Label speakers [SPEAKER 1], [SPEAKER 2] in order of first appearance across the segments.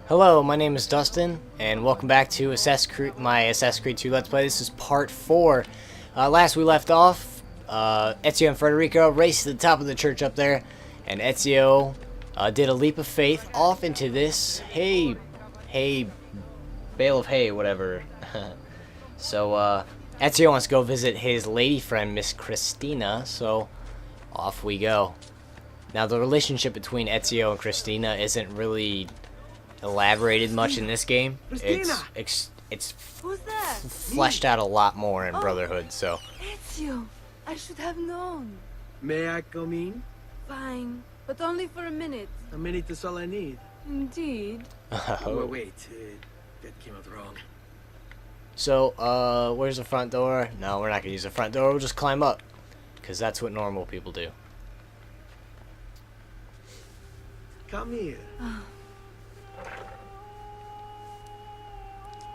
[SPEAKER 1] Hello, my name is Dustin, and welcome back to my Assassin's Creed 2 Let's Play. This is part 4. Last we left off, Ezio and Federico raced to the top of the church up there, and Ezio did a leap of faith off into this bale of hay, whatever. So, Ezio wants to go visit his lady friend, Miss Christina, so off we go. Now, the relationship between Ezio and Christina isn't really elaborated much in this game. It's fleshed out a lot more in Brotherhood, so.
[SPEAKER 2] Ezio, I should have known.
[SPEAKER 3] May I come in?
[SPEAKER 2] Fine, but only for a minute.
[SPEAKER 3] A minute is all I need.
[SPEAKER 2] Indeed.
[SPEAKER 3] Oh, wait, that came out wrong.
[SPEAKER 1] So, where's the front door? No, we're not gonna use the front door. We'll just climb up, because that's what normal people do.
[SPEAKER 3] Come here.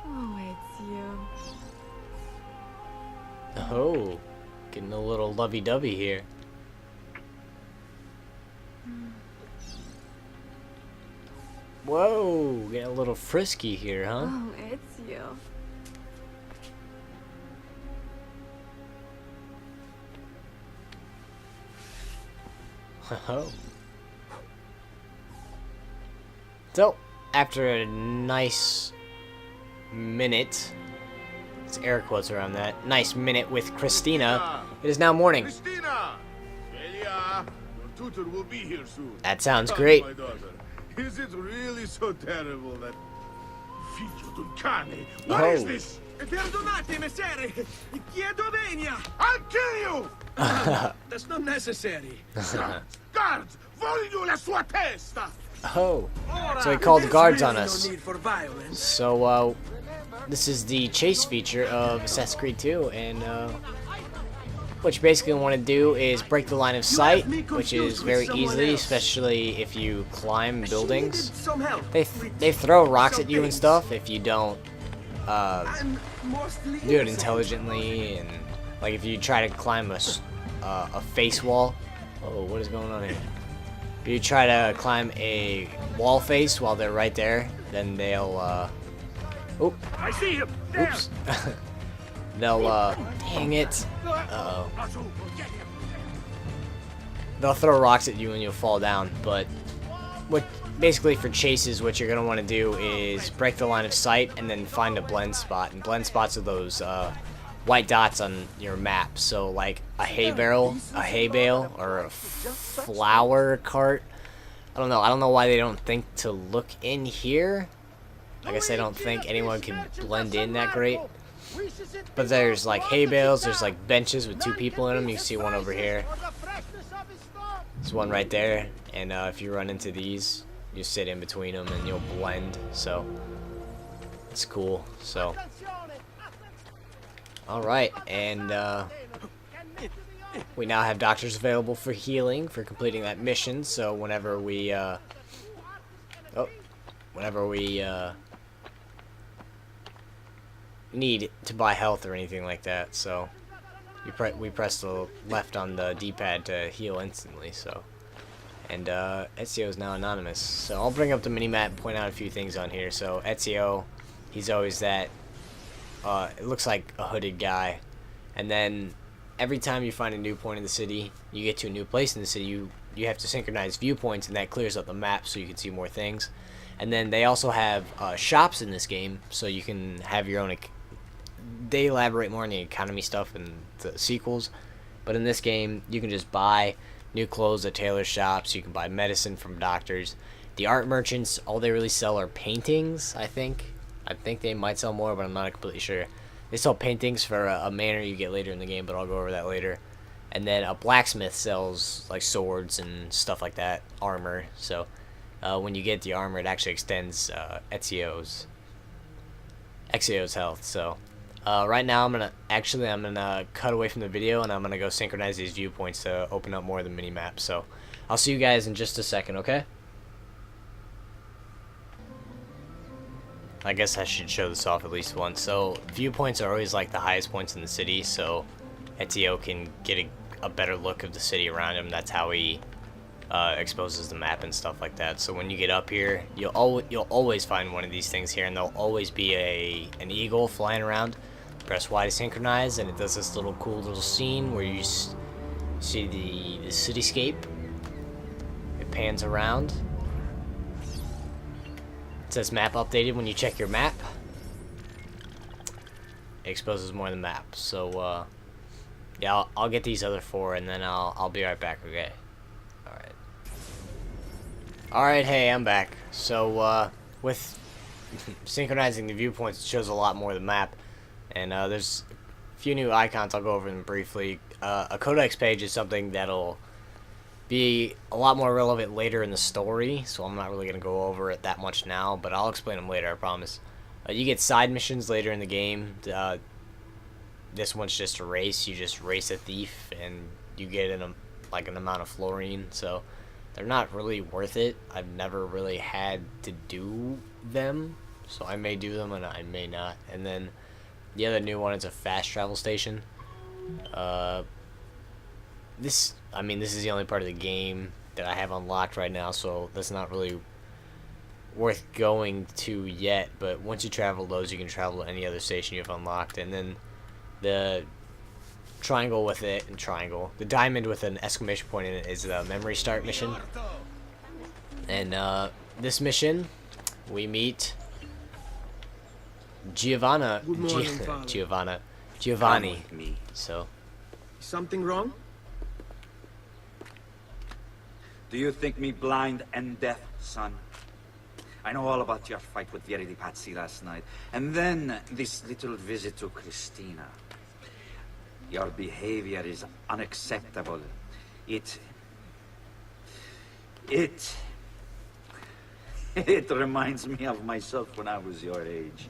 [SPEAKER 2] Oh, Ezio.
[SPEAKER 1] Oh, getting a little lovey-dovey here. Whoa, getting a little frisky here, huh?
[SPEAKER 2] Oh, Ezio.
[SPEAKER 1] Oh. So, after a nice minute, it's air quotes around that, nice minute with Christina, it is now morning.
[SPEAKER 4] Christina! Your tutor will be here soon.
[SPEAKER 1] That sounds
[SPEAKER 4] Come,
[SPEAKER 1] great.
[SPEAKER 4] my daughter. Is it really so terrible that... Figlio d'un cane! What is
[SPEAKER 1] Oh.
[SPEAKER 4] this?
[SPEAKER 3] Perdonate, messere. Chiedo venia.
[SPEAKER 4] I'll kill you!
[SPEAKER 3] That's not necessary.
[SPEAKER 4] Guards! Voglio la sua testa!
[SPEAKER 1] Oh, so he called the guards on
[SPEAKER 3] Really
[SPEAKER 1] us.
[SPEAKER 3] No need for violence.
[SPEAKER 1] So, this is the chase feature of Assassin's Creed 2, and, what you basically want to do is break the line of sight, which is very easily, especially if you climb buildings.
[SPEAKER 3] Some help.
[SPEAKER 1] They throw rocks at you and stuff if you don't,
[SPEAKER 3] I'm mostly
[SPEAKER 1] do it intelligently, and, like, if you try to climb a face wall. Oh, what is going on here? If you try to climb a wall face while they're right there, then they'll, oop,
[SPEAKER 4] I see him! There!
[SPEAKER 1] oops. They'll, dang it. Uh-oh. They'll throw rocks at you and you'll fall down, but basically for chases, what you're going to want to do is break the line of sight and then find a blend spot. And blend spots are those, white dots on your map. So like a hay bale, or a flower cart. I don't know why they don't think to look in here. I guess I don't think anyone can blend in that great. But there's like hay bales, there's like benches with two people in them. You see one over here. There's one right there. And if you run into these, you sit in between them and you'll blend. So it's cool. So alright, and we now have doctors available for healing, for completing that mission, so whenever we, need to buy health or anything like that, so we press the left on the D-pad to heal instantly, so. And Ezio is now anonymous, so I'll bring up the mini-map and point out a few things on here. So Ezio, he's always that, it looks like a hooded guy, and then every time you find a new point in the city, you get to a new place in the city, you have to synchronize viewpoints, and that clears up the map so you can see more things. And then they also have shops in this game, so you can have your own. They elaborate more on the economy stuff in the sequels, but in this game you can just buy new clothes at tailor shops. You can buy medicine from doctors. The art merchants, all they really sell are paintings. I think they might sell more, but I'm not completely sure. They sell paintings for a manor you get later in the game, but I'll go over that later. And then a blacksmith sells like swords and stuff like that, armor. So when you get the armor, it actually extends Ezio's health. So Right now, I'm gonna cut away from the video, and I'm gonna go synchronize these viewpoints to open up more of the mini map. So, I'll see you guys in just a second, okay? I guess I should show this off at least once. So, viewpoints are always like the highest points in the city, so Ezio can get a better look of the city around him. That's how he exposes the map and stuff like that. So when you get up here, you'll always find one of these things here, and there'll always be an eagle flying around. Press Y to synchronize, and it does this little cool little scene where you see the cityscape. It pans around. It says map updated when you check your map. It exposes more of the map. So yeah, I'll get these other 4, and then I'll be right back. Okay. Alright, hey, I'm back. So, with synchronizing the viewpoints, it shows a lot more of the map. And, there's a few new icons. I'll go over them briefly. A codex page is something that'll be a lot more relevant later in the story, so I'm not really going to go over it that much now, but I'll explain them later, I promise. You get side missions later in the game. This one's just a race. You just race a thief, and you get an amount of fluorine, so they're not really worth it. I've never really had to do them, so I may do them and I may not. And then the other new one is a fast travel station. This is the only part of the game that I have unlocked right now, so that's not really worth going to yet. But once you travel those, you can travel to any other station you've unlocked. And then the triangle with it, the diamond with an exclamation point in it is the memory start mission. And this mission, we meet Giovanni.
[SPEAKER 3] Good morning, Father.
[SPEAKER 1] Giovanni. So,
[SPEAKER 3] Something wrong?
[SPEAKER 5] Do you think me blind and deaf, son? I know all about your fight with Verdi Pazzi last night. And then this little visit to Christina. Your behavior is unacceptable. It reminds me of myself when I was your age.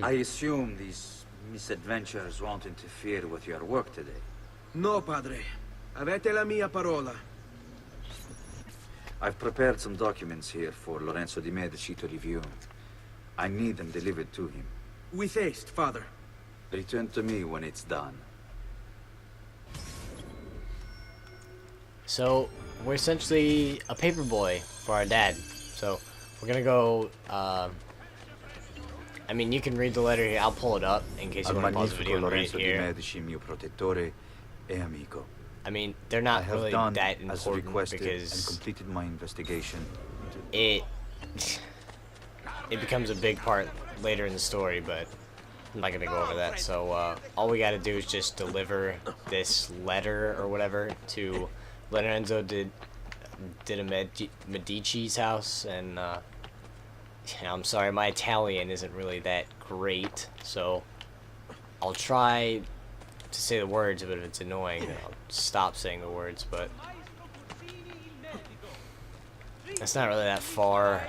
[SPEAKER 5] I assume these misadventures won't interfere with your work today.
[SPEAKER 3] No, padre. Avete la mia parola.
[SPEAKER 5] I've prepared some documents here for Lorenzo di Medici to review. I need them delivered to him.
[SPEAKER 3] With haste, father.
[SPEAKER 5] Return to me when it's done.
[SPEAKER 1] So we're essentially a paper boy for our dad. So we're gonna go. I mean, you can read the letter here. I'll pull it up in case you want to pause the video and read it
[SPEAKER 5] Lorenzo di
[SPEAKER 1] here.
[SPEAKER 5] Medici, mio protettore e amico.
[SPEAKER 1] I mean, they're not really
[SPEAKER 5] done
[SPEAKER 1] that
[SPEAKER 5] as
[SPEAKER 1] important
[SPEAKER 5] requested and
[SPEAKER 1] because
[SPEAKER 5] completed my investigation.
[SPEAKER 1] it becomes a big part later in the story, but I'm not gonna go over that. So all we gotta do is just deliver this letter or whatever to Lorenzo di Medici's house, and yeah, I'm sorry, my Italian isn't really that great, so I'll try to say the words, but if it's annoying, then I'll stop saying the words. But it's not really that far.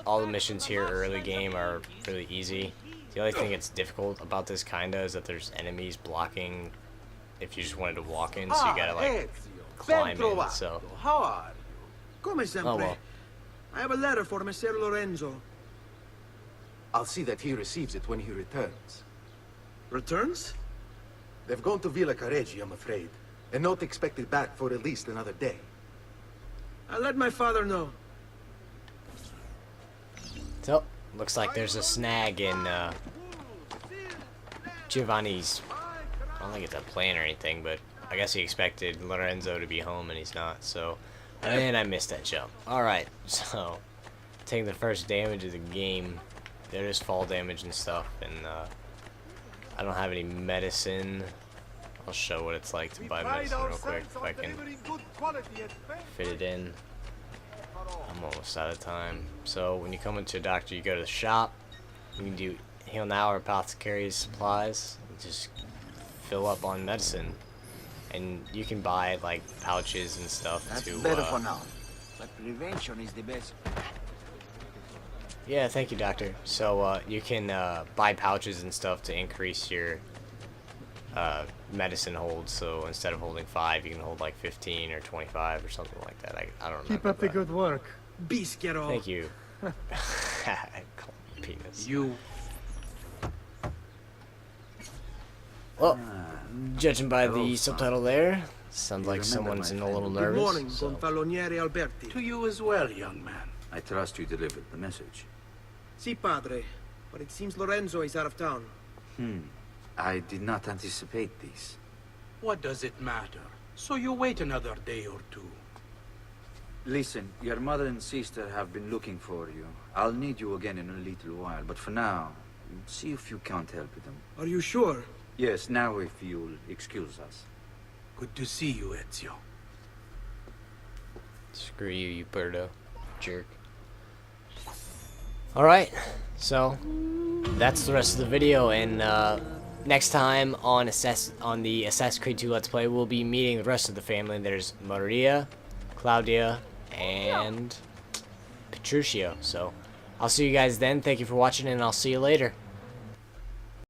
[SPEAKER 1] All the missions here early game are really easy. The only thing that's difficult about this kinda is that there's enemies blocking if you just wanted to walk in, so you gotta like climb in. So
[SPEAKER 3] How are you? Come sempre.
[SPEAKER 1] oh well.
[SPEAKER 3] I have a letter for Messer Lorenzo.
[SPEAKER 6] I'll see that he receives it when he returns.
[SPEAKER 3] Returns?
[SPEAKER 6] They've gone to Villa Careggi, I'm afraid, and not expected back for at least another day.
[SPEAKER 3] I'll let my father know.
[SPEAKER 1] So looks like there's a snag in Giovanni's. I don't think it's a plan or anything, but I guess he expected Lorenzo to be home and he's not. So, and I missed that jump. All right, so taking the first damage of the game. There is fall damage and stuff, and I don't have any medicine. I'll show what it's like to buy medicine real quick if I can fit it in. I'm almost out of time. So when you come into a doctor, you go to the shop. You can do heal now or apothecary supplies. Just fill up on medicine, and you can buy like pouches and stuff
[SPEAKER 7] That's
[SPEAKER 1] to.
[SPEAKER 7] better for now. But prevention is the best.
[SPEAKER 1] Yeah, thank you, doctor. So, you can, buy pouches and stuff to increase your, medicine hold. So, instead of holding 5, you can hold, like, 15 or 25 or something like that. I don't remember.
[SPEAKER 7] Keep up the
[SPEAKER 1] but-
[SPEAKER 7] good work.
[SPEAKER 3] Bischiero.
[SPEAKER 1] Thank you. Call me penis.
[SPEAKER 5] You...
[SPEAKER 1] Well, judging by
[SPEAKER 5] hello,
[SPEAKER 1] the
[SPEAKER 5] son.
[SPEAKER 1] subtitle there, sounds like
[SPEAKER 5] remember
[SPEAKER 1] someone's
[SPEAKER 5] my
[SPEAKER 1] in a little
[SPEAKER 5] friend.
[SPEAKER 3] Good
[SPEAKER 1] nervous.
[SPEAKER 3] morning,
[SPEAKER 1] so-
[SPEAKER 3] Gonfaloniere Alberti.
[SPEAKER 4] To you as well, young man.
[SPEAKER 5] I trust you delivered the message.
[SPEAKER 3] Si, padre. But it seems Lorenzo is out of town.
[SPEAKER 5] I did not anticipate this.
[SPEAKER 4] What does it matter? So you wait another day or two.
[SPEAKER 5] Listen, your mother and sister have been looking for you. I'll need you again in a little while, but for now, see if you can't help them.
[SPEAKER 3] Are you sure?
[SPEAKER 5] Yes, now if you'll excuse us.
[SPEAKER 4] Good to see you, Ezio.
[SPEAKER 1] Screw you, you birdo. Jerk. Alright, so that's the rest of the video, and next time on the Assassin's Creed 2 Let's Play, we'll be meeting the rest of the family. There's Maria, Claudia, and Petruchio. So I'll see you guys then. Thank you for watching, and I'll see you later.